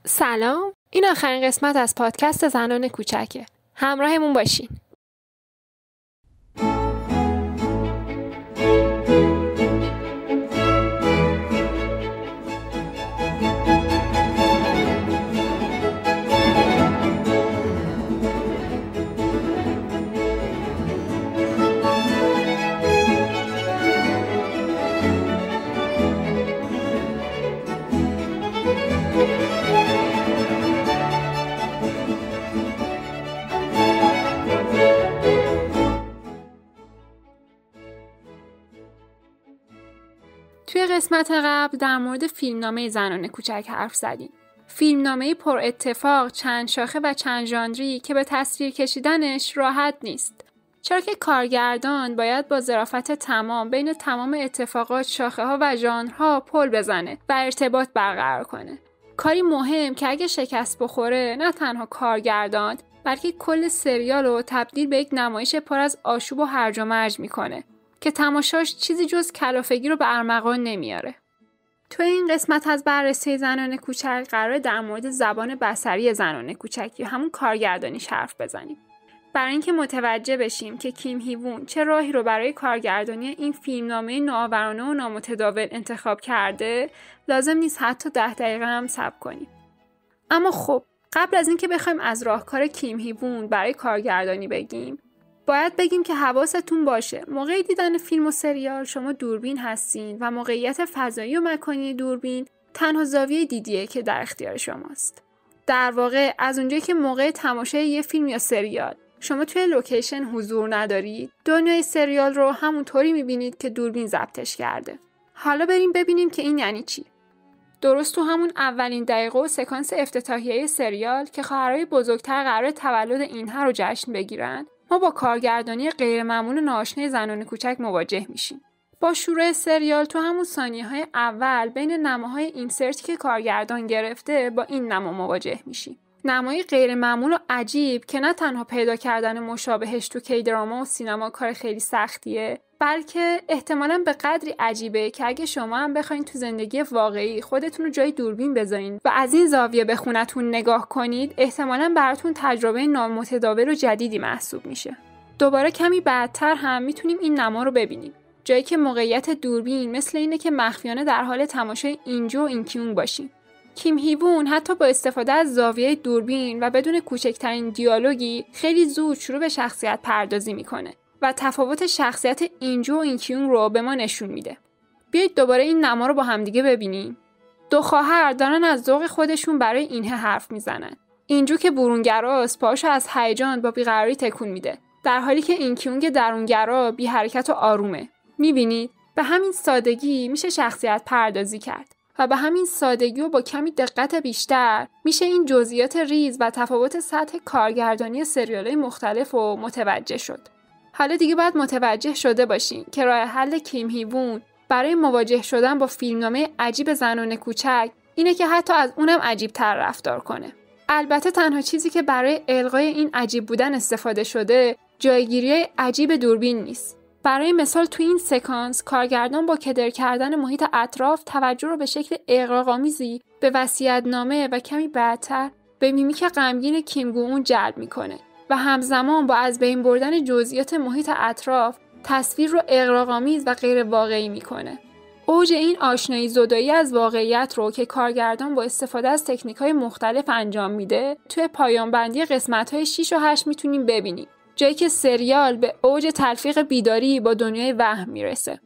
سلام، این آخرین قسمت از پادکست زنان کوچکه. همراهمون باشین. توی قسمت قبل در مورد فیلمنامه زنان کوچک حرف زدیم. فیلمنامه پر اتفاق، چند شاخه و چند ژانری که به تصویر کشیدنش راحت نیست. چرا که کارگردان باید با ظرافت تمام بین تمام اتفاقات، شاخه ها و ژانرها پل بزنه و ارتباط برقرار کنه. کاری مهم که اگه شکست بخوره نه تنها کارگردان بلکه کل سریال رو تبدیل به یک نمایش پر از آشوب و هرج و مرج میکنه که تماشاش چیزی جز کلافگی رو به ارمغان نمیاره. تو این قسمت از بررسی زنان کوچک قراره در مورد زبان بصری زنان کوچک یا همون کارگردانیش حرف بزنیم. برای اینکه متوجه بشیم که کیم هی وون چه راهی رو برای کارگردانی این فیلمنامه نوآورانه و نامتداول انتخاب کرده، لازم نیست حتی 10 دقیقه هم صبر کنیم. اما خب قبل از اینکه بخوایم از راهکار کیم هی وون برای کارگردانی بگیم، باید بگیم که حواستون باشه موقع دیدن فیلم و سریال شما دوربین هستین و موقعیت فضایی و مکانی دوربین تنها زاویه دیدیه که در اختیار شماست. در واقع از اونجایی که موقع تماشای یه فیلم یا سریال شما توی لوکیشن حضور ندارید، دنیای سریال رو همونطوری میبینید که دوربین ضبطش کرده. حالا بریم ببینیم که این یعنی چی. درست تو همون اولین دقیقه و سکانس افتتاحیه سریال که خواهرای بزرگتر قراره تولد اینها رو جشن بگیرن، ما با کارگردانی غیرمعمول و ناآشنای زنان کوچک مواجه میشیم. با شروع سریال تو همون ثانیه‌های اول بین نماهای اینسرتی که کارگردان گرفته با این نما مواجه میشیم. نمای غیرمعمول و عجیب که نه تنها پیدا کردن مشابهش تو کی دراما و سینما کار خیلی سختیه، بلکه احتمالاً به قدری عجیبه که اگه شما هم بخواید تو زندگی واقعی خودتون رو جای دوربین بذارین و از این زاویه به خونتون نگاه کنید، احتمالاً براتون تجربه نامتداول و جدیدی محسوب میشه. دوباره کمی بعدتر هم میتونیم این نما رو ببینیم. جایی که موقعیت دوربین مثل اینه که مخفیانه در حال تماشای اینجو و اینکیون باشیم. کیم هی وون حتی با استفاده از زاویه دوربین و بدون کوچکترین دیالوگی خیلی زود شروع به شخصیت پردازی میکنه و تفاوت شخصیت اینجو و اینکیون رو به ما نشون میده. بیایید دوباره این نما رو با همدیگه ببینیم. دو خواهر دارن از ذوق خودشون برای اینها حرف میزنن. اینجو که برونگراست پاهاشو از هیجان با بیقراری تکون میده، در حالی که اینکیون که درونگرا بی حرکت و آرومه. میبینید؟ به همین سادگی میشه شخصیت پردازی کرد و به همین سادگی و با کمی دقت بیشتر میشه این جزئیات ریز و تفاوت سطح کارگردانی سریال‌های مختلف و متوجه شد. حالا دیگه باید متوجه شده باشین که راه حل کیم هی وون برای مواجه شدن با فیلمنامه عجیب زنان کوچک اینه که حتی از اونم عجیب‌تر رفتار کنه. البته تنها چیزی که برای الغای این عجیب بودن استفاده شده جایگیری عجیب دوربین نیست. برای مثال تو این سکانس کارگردان با کدر کردن محیط اطراف توجه رو به شکل اغراق‌آمیزی به وصیت‌نامه و کمی بعدتر به میمیک غمگین کیم گو اون جلب میکنه و همزمان با از بین بردن جزئیات محیط اطراف تصویر رو اغراق‌آمیز و غیر واقعی میکنه. اوج این آشنایی زدایی از واقعیت رو که کارگردان با استفاده از تکنیک‌های مختلف انجام میده توی پایان بندی قسمت‌های 6 و 8 میتونیم ببینیم، جایی که سریال به اوج تلفیق بیداری با دنیای وهم میرسه.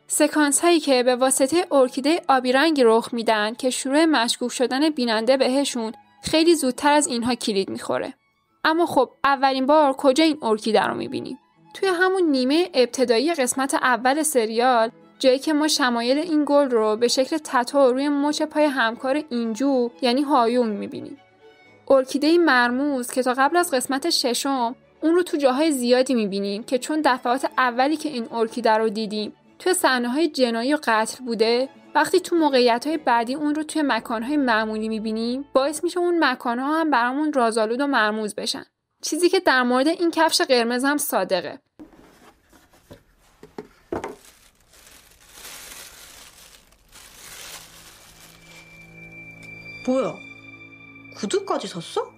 سکانس هایی که به واسطه ارکیده آبی رنگی رخ میدن که شروع مشکوک شدن بیننده بهشون خیلی زودتر از اینها کلید میخوره. اما خب اولین بار کجا این ارکیده رو میبینیم؟ توی همون نیمه ابتدایی قسمت اول سریال، جایی که ما شمایل این گل رو به شکل تتو روی مچ پای همکار اینجو یعنی هایونگ میبینیم. ارکیده مرموز که تا قبل از قسمت 6 اون رو تو جاهای زیادی میبینیم که چون دفعات اولی که این ارکیده رو دیدیم توی صحنه‌های جنایی و قتل بوده، وقتی تو موقعیت‌های بعدی اون رو توی مکان‌های معمولی میبینیم باعث میشه اون مکان‌ها هم برامون رازآلود و مرموز بشن. چیزی که در مورد این کفش قرمز هم صادقه. 뭐야? 구두까지 샀어?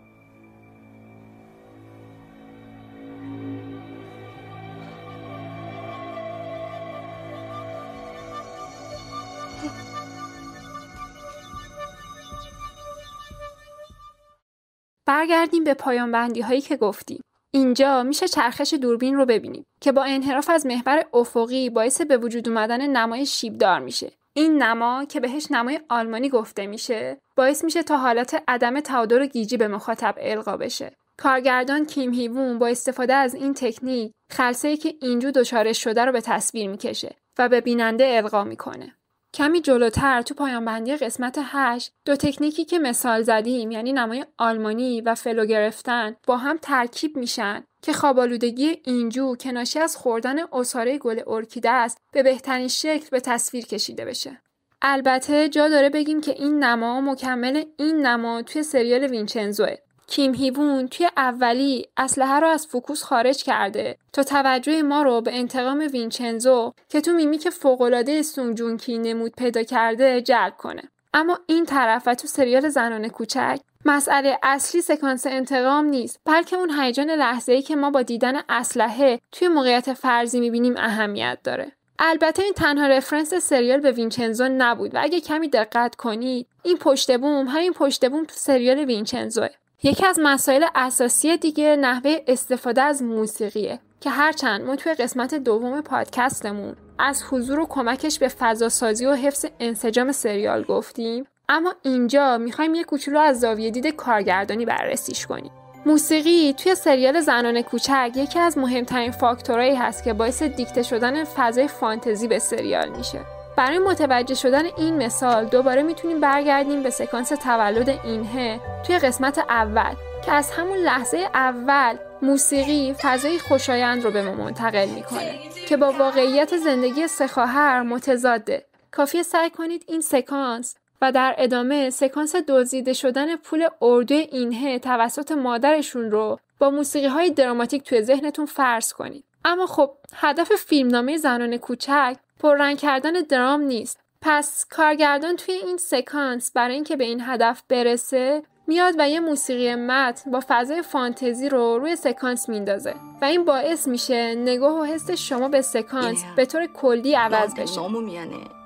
برگردیم به پایان بندی هایی که گفتیم. اینجا میشه چرخش دوربین رو ببینیم که با انحراف از محور افقی باعث به وجود اومدن نمای شیبدار میشه. این نما که بهش نمای آلمانی گفته میشه، باعث میشه تا حالت عدم تعادل گیجی به مخاطب القا بشه. کارگردان کیم هیوون با استفاده از این تکنیک خلسه‌ای که اینجا دچارش شده رو به تصویر میکشه و به بیننده القا میکنه. کمی جلوتر تو پایان بندی قسمت 8 دو تکنیکی که مثال زدیم، یعنی نمای آلمانی و فلو گرفتن، با هم ترکیب میشن که خواب‌آلودگی اینجو که ناشی از خوردن عصاره گل ارکیده است به بهترین شکل به تصویر کشیده بشه. البته جا داره بگیم که این نما مکمل این نما توی سریال وینچنزوه. کیم هیوون توی اولی اسلحه رو از فوکوس خارج کرده تا توجه ما رو به انتقام وینچنزو که تو میمیک فوق‌العاده سونگ جون کی نمود پیدا کرده جلب کنه. اما این طرف و تو سریال زنان کوچک مسئله اصلی سکانس انتقام نیست، بلکه اون هیجان لحظه‌ای که ما با دیدن اسلحه توی موقعیت فرضی میبینیم اهمیت داره. البته این تنها رفرنس سریال به وینچنزو نبود و اگه کمی دقت کنید این پشت بوم همین پشت بوم تو سریال وینچنزوه. یکی از مسائل اساسی دیگه نحوه استفاده از موسیقیه که هرچند ما توی قسمت دوم پادکستمون از حضور و کمکش به فضاسازی و حفظ انسجام سریال گفتیم، اما اینجا میخوایم یه کوچولو از زاویه دید کارگردانی بررسیش کنیم. موسیقی توی سریال زنان کوچک یکی از مهمترین فاکتورایی هست که باعث دیکته شدن فضای فانتزی به سریال میشه. برای متوجه شدن این مثال دوباره میتونیم برگردیم به سکانس تولد اینهه توی قسمت اول که از همون لحظه اول موسیقی فضای خوشایند رو به ما منتقل میکنه که با واقعیت زندگی سه خواهر متضاده. کافیه سعی کنید این سکانس و در ادامه سکانس دزدیده شدن پول اردوی اینهه توسط مادرشون رو با موسیقی‌های دراماتیک توی ذهنتون فرض کنید. اما خب هدف فیلمنامه زنان کوچک پررنگ کردن درام نیست. پس کارگردان توی این سکانس برای اینکه به این هدف برسه میاد و یه موسیقی متن با فضای فانتزی رو روی سکانس میندازه و این باعث میشه نگاه و حس شما به سکانس به طور کلی عوض بشه. 너무 미안해.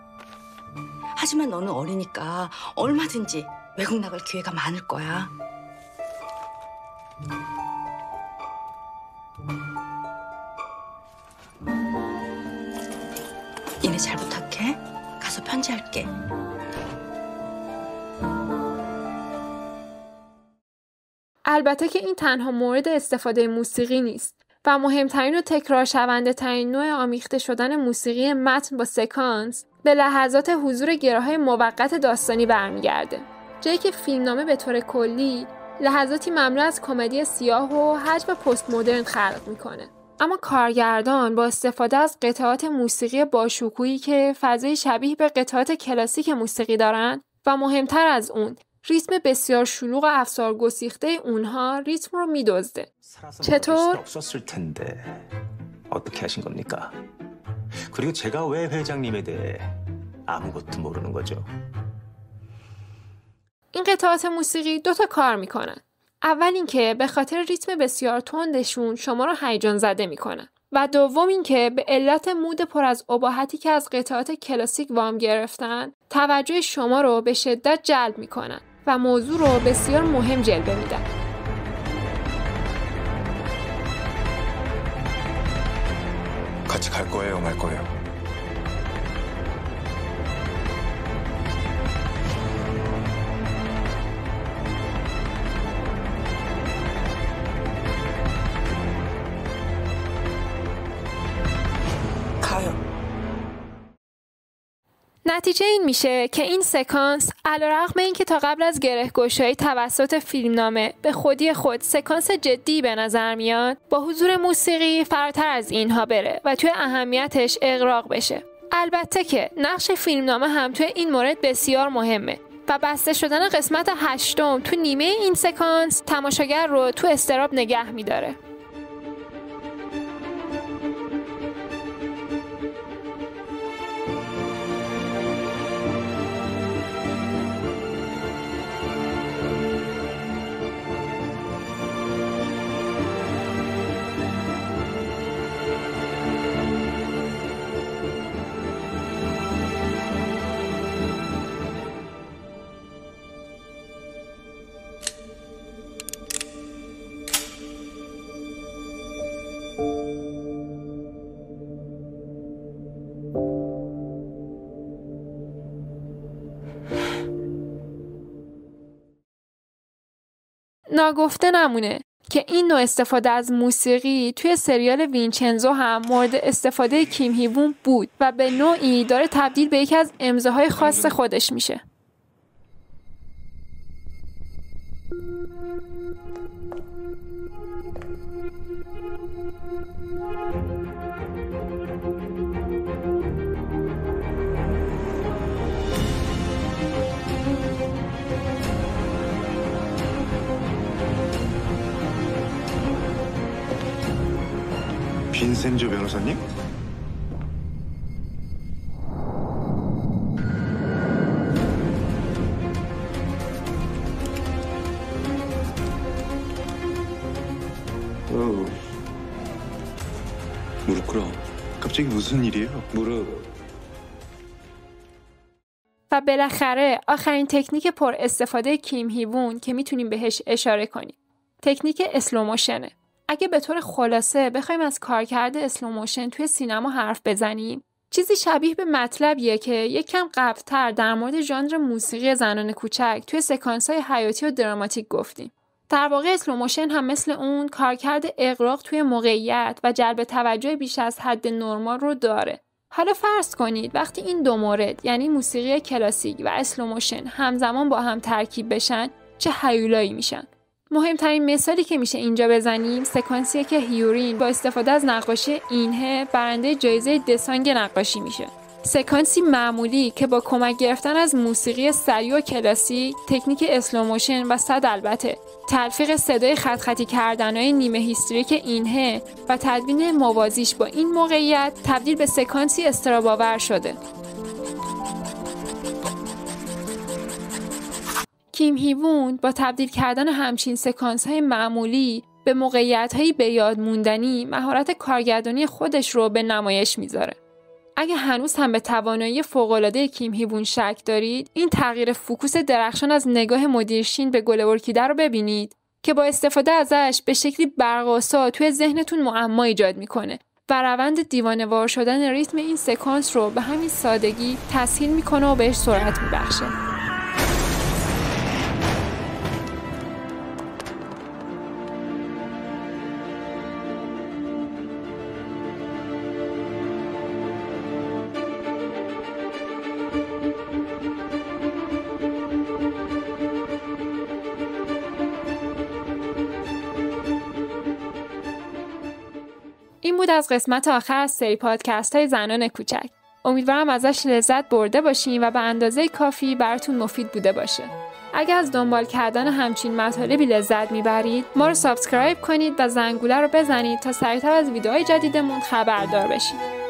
하지만 너는 어리니까 얼마든지 외국 나갈 기회가 많을 거야. 이내 잘 부탁해. 가서 편지할게. البته که این تنها مورد استفاده موسیقی نیست و مهمترین و تکرار شونده ترین نوع آمیخته شدن موسیقی متن با سکانس به لحظات حضور گراهای موقت داستانی برمیگرده. جایی که فیلمنامه به طور کلی لحظاتی مملو از کمدی سیاه و هجو و پست مدرن خلق میکنه. اما کارگردان با استفاده از قطعات موسیقی باشکوهی که فضای شبیه به قطعات کلاسیک موسیقی دارن و مهمتر از اون ریتم بسیار شلوغ و افسار گسیخته اونها ریتم رو میدزده. چطور؟ 어떻게 하신 겁니까? 그리고 제가 왜 회장님에 대해 아무것도 모르는 거죠? این قطعات موسیقی دوتا کار میکنن. اول اینکه به خاطر ریتم بسیار تندشون شما رو هیجان زده میکنن و دوم اینکه به علت مود پر از اباحتی که از قطعات کلاسیک وام گرفتن توجه شما رو به شدت جلب میکنن و موضوع رو بسیار مهم جلوه میدن. 같이 갈 거예요, 말 거예요? نتیجه این میشه که این سکانس علیرغم اینکه تا قبل از گره‌گشایی توسط فیلمنامه به خودی خود سکانس جدی به نظر میاد، با حضور موسیقی فراتر از اینها بره و توی اهمیتش اغراق بشه. البته که نقش فیلمنامه هم توی این مورد بسیار مهمه و بسته شدن قسمت 8 تو نیمه این سکانس تماشاگر رو تو اضطراب نگه میداره. ناگفته نمونه که این نوع استفاده از موسیقی توی سریال وینچنزو هم مورد استفاده کیم هیوون بود و به نوعی داره تبدیل به یکی از امضاهای خاص خودش میشه. 빈센조 변호사님? 무릎 꿇어. 갑자기 무슨 일이에요? 무릎. و بالاخره آخرین تکنیک پر استفاده کیم هیوون که میتونیم بهش اشاره کنیم. تکنیک اسلوموشنه. اگه به طور خلاصه بخوایم از کارکرد اسلوموشن توی سینما حرف بزنیم، چیزی شبیه به مطلبیه که یکم قبل‌تر در مورد ژانر موسیقی زنان کوچک توی سکانس‌های حیاتی و دراماتیک گفتیم. در واقع اسلوموشن هم مثل اون کارکرد اغراق توی موقعیت و جلب توجه بیش از حد نرمال رو داره. حالا فرض کنید وقتی این دو مورد یعنی موسیقی کلاسیک و اسلوموشن همزمان با هم ترکیب بشن چه هیولایی میشن. مهمترین مثالی که میشه اینجا بزنیم سکانسیه که هیورین با استفاده از نقاشی اینهه برنده جایزه دسانگ نقاشی میشه. سکانسی معمولی که با کمک گرفتن از موسیقی سریع و کلاسیک، تکنیک اسلوموشن و صد البته تلفیق صدای خط خطی کردنهای نیمه هیستریک اینهه و تدوین موازیش با این موقعیت تبدیل به سکانسی اضطراب‌آور شده. کیم هیوون با تبدیل کردن همچین سکانس‌های معمولی به موقعیت‌های به یاد موندنی مهارت کارگردانی خودش رو به نمایش میذاره. اگه هنوز هم به توانایی فوق‌العاده کیم هیوون شک دارید، این تغییر فوکوس درخشان از نگاه مدیر شین به گل ارکیده رو ببینید که با استفاده ازش به شکلی برق‌آسا توی ذهنتون معما ایجاد میکنه و روند دیوانه‌وار شدن ریتم این سکانس رو به همین سادگی تسهیل میکنه و بهش سرعت میبخشه. این بود از قسمت آخر از سری پادکست های زنان کوچک. امیدوارم ازش لذت برده باشین و به اندازه کافی براتون مفید بوده باشه. اگر از دنبال کردن همچین مطالبی لذت میبرید، ما رو سابسکرایب کنید و زنگوله رو بزنید تا سریعتر از ویدیوهای جدیدمون خبردار بشید.